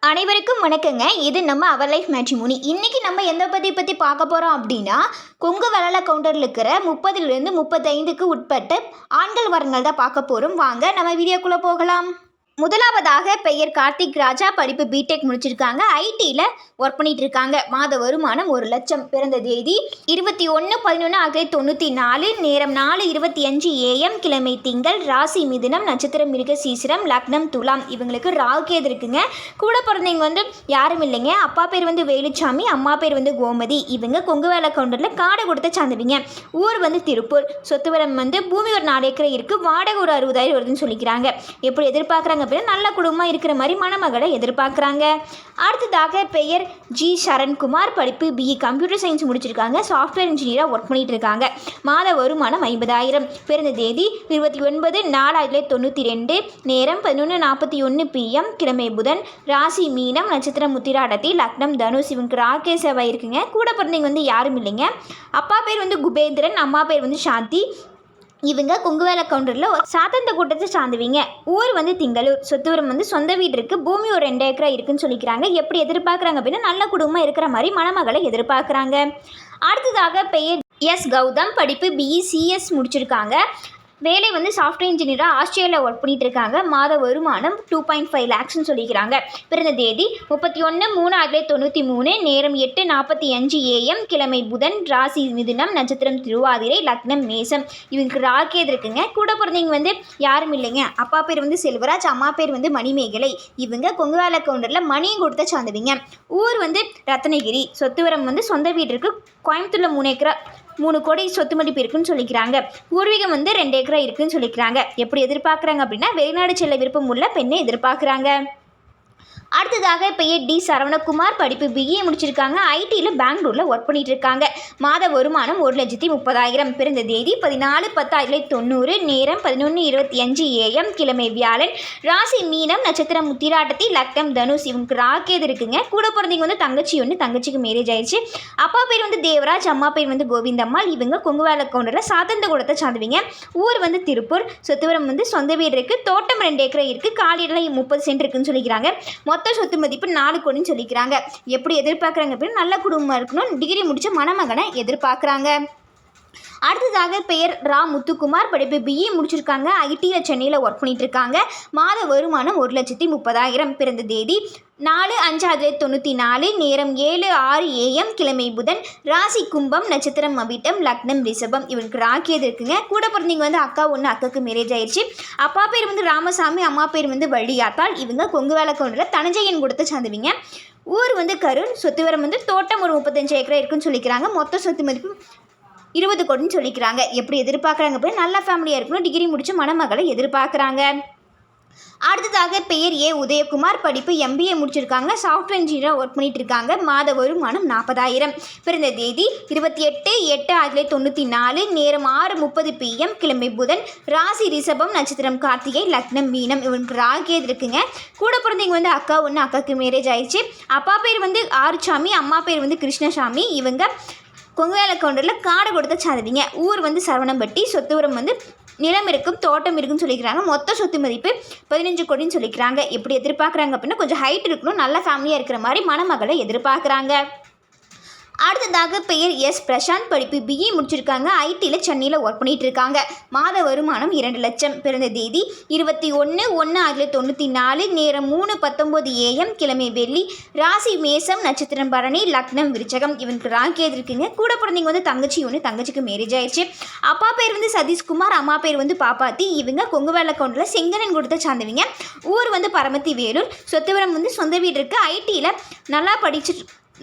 அனைவருக்கும் வணக்கங்க. இது நம்ம அவர் லைஃப் மேட்ரிமோனி. இன்னைக்கு நம்ம எந்த பற்றி பார்க்க போகிறோம் அப்படின்னா, கொங்கு வெள்ளாள கவுண்டரில் இருக்கிற 30லிருந்து 35க்கு உட்பட்ட ஆண்கள் வரங்கள் தான் பார்க்க போகிறோம். வாங்க நம்ம வீடியோக்குள்ளே போகலாம். முதலாவதாக பெயர் கார்த்திக் ராஜா. படிப்பு பிடெக் முடிச்சிருக்காங்க. ஐடியில் ஒர்க் பண்ணிட்டு இருக்காங்க. மாத வருமானம் 1 லட்சம். பிறந்த தேதி 21/11/1994. நேரம் 4:25 AM. கிழமை திங்கள். ராசி மிதுனம். நட்சத்திரம் மிருகசீரிஷம். லக்னம் துலாம். இவங்களுக்கு ராகுகேது இருக்குங்க. கூட பிறந்தவங்க யாரும் இல்லைங்க. அப்பா பேர் வேலுச்சாமி, அம்மா பேர் கோமதி. இவங்க கொங்கு வேலை கவுண்டரில் காடை கொடுத்த சார்ந்தவங்க. ஊர் திருப்பூர். சொத்து வரம் பூமி ஒரு 4 ஏக்கரை இருக்குது. வாடகை ஒரு 60,000 வருதுன்னு சொல்லிக்கிறாங்க. எப்படி எதிர்பார்க்குறாங்க அப்படின்னா, நல்ல குடும்பமாக இருக்கிற மாதிரி மணமகளை எதிர்பார்க்குறாங்க. அடுத்ததாக பெயர் ஜி சரண்குமார். படிப்பு பிஇ கம்ப்யூட்டர் சயின்ஸ் முடிச்சிருக்காங்க. சாஃப்ட்வேர் இன்ஜினியராக ஒர்க் பண்ணிட்டு இருக்காங்க. மாத வருமானம் 50,000. பிறந்த தேதி 29/4/1992. நேரம் 11:41 PM. கிழமை புதன். ராசி மீனம். நட்சத்திரம் உத்திராடத்தி. லக்னம் தனுஷ். இவங்க ராகே செவ்வாய் இருக்குங்க. கூட பிறந்தவங்க யாரும் இல்லைங்க. அப்பா பேர் குபேந்திரன், அம்மா பேர் சாந்தி. இவங்க கொங்கு வேலை கவுண்டரில் சாத்தந்த கூட்டத்தை சார்ந்துவீங்க. ஊர் திங்களூர். சொத்துவரம் சொந்த வீடு இருக்குது. பூமி ஒரு 2 ஏக்கரா இருக்குன்னு சொல்லிக்கிறாங்க. எப்படி எதிர்பார்க்குறாங்க அப்படின்னா, நல்ல குடும்பமாக இருக்கிற மாதிரி மணமகளை எதிர்பார்க்குறாங்க. அடுத்ததாக பெயர் எஸ் கௌதம். படிப்பு பிஇ சிஎஸ் முடிச்சிருக்காங்க. வேலை சாஃப்ட்வேர் இன்ஜினியராக ஆஸ்திரேலியாவில் ஒர்க் பண்ணிட்டு இருக்காங்க. மாத வருமானம் 2.5 lakhsன்னு சொல்லிக்கிறாங்க. பிறந்த தேதி 31/3/1993. நேரம் 8:45 AM. கிழமை புதன். ராசி மிதுனம். நட்சத்திரம் திருவாதிரை. லக்னம் மேசம். இவங்களுக்கு ராகேது இருக்குங்க. கூட பிறந்தவங்க யாரும் இல்லைங்க. அப்பா பேர் செல்வராஜ், அம்மா பேர் மணிமேகலை. இவங்க கொங்கு வேலை கவுண்டரில் மணியும் கொடுத்த சார்ந்தவங்க. ஊர் ரத்னகிரி. சொத்துவரம் சொந்த வீடு இருக்குது. கோயம்புத்தூரில் 3 ஏக்கரா 3 கோடி சொத்து மதிப்பு இருக்குன்னு சொல்லிக்கிறாங்க. பூர்வீகம் 2 ஏக்கரா இருக்குன்னு சொல்லிக்கிறாங்க. எப்படி எதிர்பார்க்குறாங்க அப்படின்னா, வெளிநாடு செல்ல விருப்பம் உள்ள பெண்ணை எதிர்பார்க்குறாங்க. அடுத்ததாக பெயர் டி சரவணகுமார். படிப்பு பிஏ முடிச்சிருக்காங்க. ஐடியில் பெங்களூரில் ஒர்க் பண்ணிட்டு இருக்காங்க. மாத வருமானம் 1,30,000. பிறந்த தேதி 14/10/1990. நேரம் 11:25 AM. கிழமை வியாழன். ராசி மீனம். நட்சத்திரம் உத்திராடத்தி. லக்னம் தனுஷ். இவங்க ராகேது இருக்குங்க. கூட பிறந்தவங்க தங்கச்சி ஒன்று. தங்கச்சிக்கு மேரேஜ் ஆயிடுச்சு. அப்பா பேர் தேவராஜ், அம்மா பேர் கோவிந்தம்மாள். இவங்க கொங்கு வேலை கவுண்டரில் சாத்தந்த கூடத்தை சார்ந்துவீங்க. ஊர் திருப்பூர். சொத்துவரம் சொந்த வீடு இருக்குது. தோட்டம் 2 ஏக்கரை இருக்குது. காலியில் 30 சென்ட் இருக்குன்னு சொல்லிக்கிறாங்க. மொத்த சொத்து மதிப்பு 4 கோடின்னு சொல்லிக்கிறாங்க. எப்படி எதிர்பார்க்குறாங்க அப்படின்னு, நல்ல குடும்பமாக இருக்கணும். டிகிரி முடிச்ச மணமகனை எதிர்பார்க்குறாங்க. அடுத்ததாக பெயர் ரா முத்துக்குமார். படிப்பு பிஇ முடிச்சிருக்காங்க. ஐடியில் சென்னையில் ஒர்க் பண்ணிட்டு இருக்காங்க. மாத வருமானம் 1,30,000. பிறந்த தேதி 4/5/1994. நேரம் 7:06 AM. கிழமை புதன். ராசி கும்பம். நட்சத்திரம் அவிட்டம். லக்னம் ரிஷபம். இவங்களுக்கு ராக்கியது இருக்குங்க. கூட பிறந்தவங்க அக்கா ஒன்று. அக்காவுக்கு மேரேஜ் ஆயிடுச்சு. அப்பா பேர் ராமசாமி, அம்மா பேர் வள்ளியாத்தாள். இவங்க கொங்கு வேலை கவுண்டரில் தனஞ்சயன் கொடுத்த சார்ந்துவீங்க. ஊர் கரூர். சொத்துவரம் தோட்டம் ஒரு 35 ஏக்கரா இருக்குன்னு சொல்லிக்கிறாங்க. மொத்த சொத்து மதிப்பு 20 கோடின்னு சொல்லிக்கிறாங்க. எப்படி எதிர்பார்க்குறாங்க அப்படின்னா, நல்ல ஃபேமிலியாக இருக்கணும். டிகிரி முடிச்ச மணமகளை எதிர்பார்க்குறாங்க. அடுத்ததாக பெயர் ஏ உதயகுமார். படிப்பு MBA முடிச்சிருக்காங்க. சாஃப்ட்வேர் இன்ஜினியராக ஒர்க் பண்ணிட்டு இருக்காங்க. மாத வருமானம் 40,000. பிறந்த தேதி 28/8/1994. நேரம் 6:30 PM. கிழமை புதன். ராசி ரிஷபம். நட்சத்திரம் கார்த்திகை. லக்னம் மீனம். இவங்களுக்கு ராகேது இருக்குங்க. கூட பிறந்தவங்க அக்கா ஒன்று. அக்காவுக்கு மேரேஜ் ஆயிடுச்சு. அப்பா பேர் ஆறுசாமி, அம்மா பேர் கிருஷ்ணசாமி. இவங்க கொங்கு வேலை கவுண்டரில் காடை கொடுத்த சாதவிங்க. ஊர் சரவணம்பட்டி. சொத்துவரம் நிலம் இருக்கும், தோட்டம் இருக்குன்னு சொல்லிக்கிறாங்க. மொத்த சொத்து மதிப்பு 15 கோடின்னு சொல்லிக்கிறாங்க. எப்படி எதிர்பார்க்குறாங்க அப்படின்னா, கொஞ்சம் ஹைட் இருக்கணும். நல்ல ஃபேமிலியாக இருக்கிற மாதிரி மணமகளை எதிர்பார்க்குறாங்க. அடுத்ததாக பெயர் எஸ் பிரசாந்த். படிப்பு பிஇ முடிச்சிருக்காங்க. ஐடியில் சென்னையில் ஒர்க் பண்ணிட்டு இருக்காங்க. மாத வருமானம் 2 லட்சம். பிறந்த தேதி 21/1/1994. நேரம் 3:19 AM. கிழமை வெள்ளி. ராசி மேசம். நட்சத்திரம் பரணி. லக்னம் விருச்சகம். இவங்களுக்கு ராகேது இருக்குங்க. கூட பிறந்தவங்க தங்கச்சி ஒன்று. தங்கச்சிக்கு மேரேஜ் ஆயிடுச்சு. அப்பா பேர் சதீஷ்குமார், அம்மா பேர் பாப்பாத்தி. இவங்க கொங்கு வேலை கவுண்டரில் செங்கனன் கொடுத்த சார்ந்தவங்க. ஊர் பரமத்தி வேலூர். சொத்துவரம் சொந்த வீடு இருக்குது. ஐடியில் நல்லா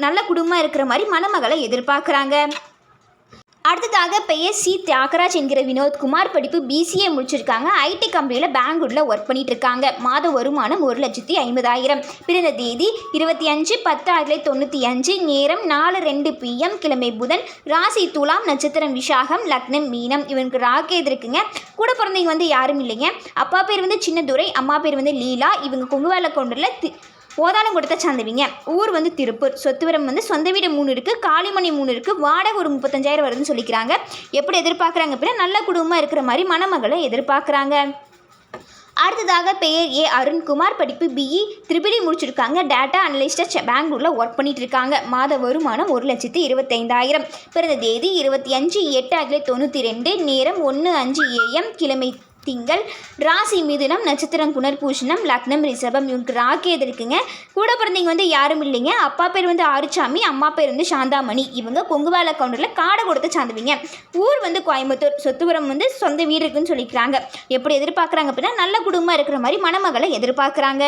நல்ல குடும்பமாக இருக்கிற மாதிரி மணமகளை எதிர்பார்க்குறாங்க. அடுத்ததாக பெயர் சி தியாகராஜ் என்கிற வினோத்குமார். படிப்பு BCA முடிச்சிருக்காங்க. ஐடி கம்பெனியில் பெங்களூரில் ஒர்க் பண்ணிட்டு இருக்காங்க. மாத வருமானம் 1,50,000. பிறந்த தேதி 25/10/1995. நேரம் 4:02 PM. கிழமை புதன். ராசி துலாம். நட்சத்திரம் விஷாகம். லக்னம் மீனம். இவனுக்கு ராகேது இருக்குங்க. கூட பிறந்தவங்க யாரும் இல்லைங்க. அப்பா பேர் சின்னதுரை, அம்மா பேர் லீலா. இவங்க கொங்கு வேலை கவுண்டரில் ஓதானம் கொடுத்த சார்ந்தவங்க. ஊர் திருப்பூர். சொத்துவரம் சொந்த வீடு 3 இருக்குது. காளிமணி 3 இருக்குது. வாடகை ஒரு 35,000 வருதுன்னு சொல்லிக்கிறாங்க. எப்படி எதிர்பார்க்குறாங்க அப்படின்னா, நல்ல குடும்பமாக இருக்கிற மாதிரி மணமகளை எதிர்பார்க்குறாங்க. அடுத்ததாக பெயர் ஏ அருண்குமார், படிப்பு பிஇ, ட்ரிபிள் இ முடிச்சிருக்காங்க. டேட்டா அனலிஸ்டாக பெங்களூரில் ஒர்க் பண்ணிட்டு இருக்காங்க. மாத வருமானம் 1,25,000. பிறந்த தேதி 25/8/1992. நேரம் 1:05 AM. கிழமை திங்கள். ராசி மிதுனம், நட்சத்திரம் புனர்பூஷணம், லக்னம் ரிஷபம். இவங்க ராக்கேது இருக்குங்க. கூட பிறந்தவங்க வந்து யாரும் இல்லைங்க. அப்பா பேர் வந்து ஆறுசாமி, அம்மா பேர் வந்து சாந்தாமணி. இவங்க கொங்குவால கவுண்டரில் காடை கொடுத்து சார்ந்துவீங்க. ஊர் வந்து கோயம்புத்தூர். சொத்துபுரம் வந்து சொந்த வீடு இருக்குன்னு சொல்லிக்கிறாங்க. எப்படி எதிர்பார்க்குறாங்க அப்படின்னா நல்ல குடும்பம் இருக்கிற மாதிரி மணமகளை எதிர்பார்க்குறாங்க.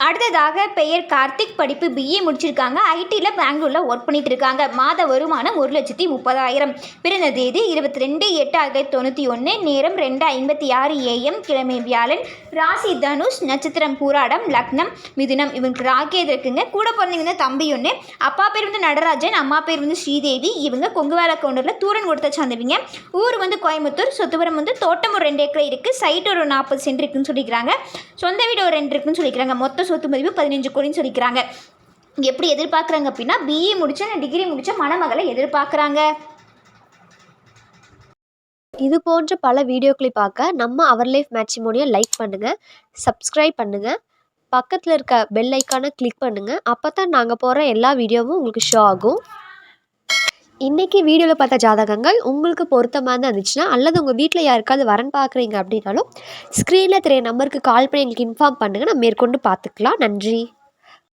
அடுத்ததாக பெயர் கார்த்திக், படிப்பு பிஏ முடிச்சிருக்காங்க. ஐடியில் பெங்களூரில் ஒர்க் பண்ணிட்டு இருக்காங்க. மாத வருமானம் 1,30,000. பிறந்த தேதி 22/8/1991. நேரம் 2:56 AM. கிழமை வியாழன். ராசி தனுஷ், நட்சத்திரம் பூராடம், லக்னம் மிதுனம். இவங்க ராக்கேது இருக்குங்க. கூட பிறந்தவங்க வந்து தம்பி ஒன்று. அப்பா பேர் வந்து நடராஜன், அம்மா பேர் வந்து ஸ்ரீதேவி. இவங்க கொங்குவேல கவுண்டரில் தூரன் கொடுத்த சார்ந்தவங்க. ஊர் வந்து கோயம்புத்தூர். சொத்துபுரம் வந்து தோட்டம் ஒரு 2 ஏக்கர் இருக்குது. சைட் ஒரு 40 சென்ட் இருக்குன்னு சொல்லிக்கிறாங்க. சொந்த வீடு ஒரு 2 இருக்குன்னு சொல்லிக்கிறாங்க. மொத்த சொத்து மதிப்பு 15 கோடின்னு சொல்லிக்கிறாங்க. எப்படி எதிர்பார்க்குறாங்க அப்படின்னா பிஇ முடிச்ச டிகிரி முடிச்ச மணமகளை எதிர்பார்க்குறாங்க. இது போன்ற பல வீடியோக்களை பார்க்க நம்ம அவர் லைஃப் மேட்ரிமோனியை லைக் பண்ணுங்கள், சப்ஸ்கிரைப் பண்ணுங்கள், பக்கத்தில் இருக்க பெல் ஐக்கானை கிளிக் பண்ணுங்கள். அப்போ தான் நாங்கள் போடுற எல்லா வீடியோவும் உங்களுக்கு ஷோ ஆகும். இன்றைக்கி வீடியோவில் பார்த்த ஜாதகங்கள் உங்களுக்கு பொருத்தமாக இருந்துச்சுன்னா அல்லது உங்கள் வீட்டில் யாருக்காவது வரன் பார்க்குறீங்க அப்படின்னாலும் ஸ்க்ரீனில் தெரிய நம்பருக்கு கால் பண்ணி எங்களுக்கு இன்ஃபார்ம் பண்ணுங்கள். நம்ம மேற்கொண்டு பார்த்துக்கலாம். நன்றி.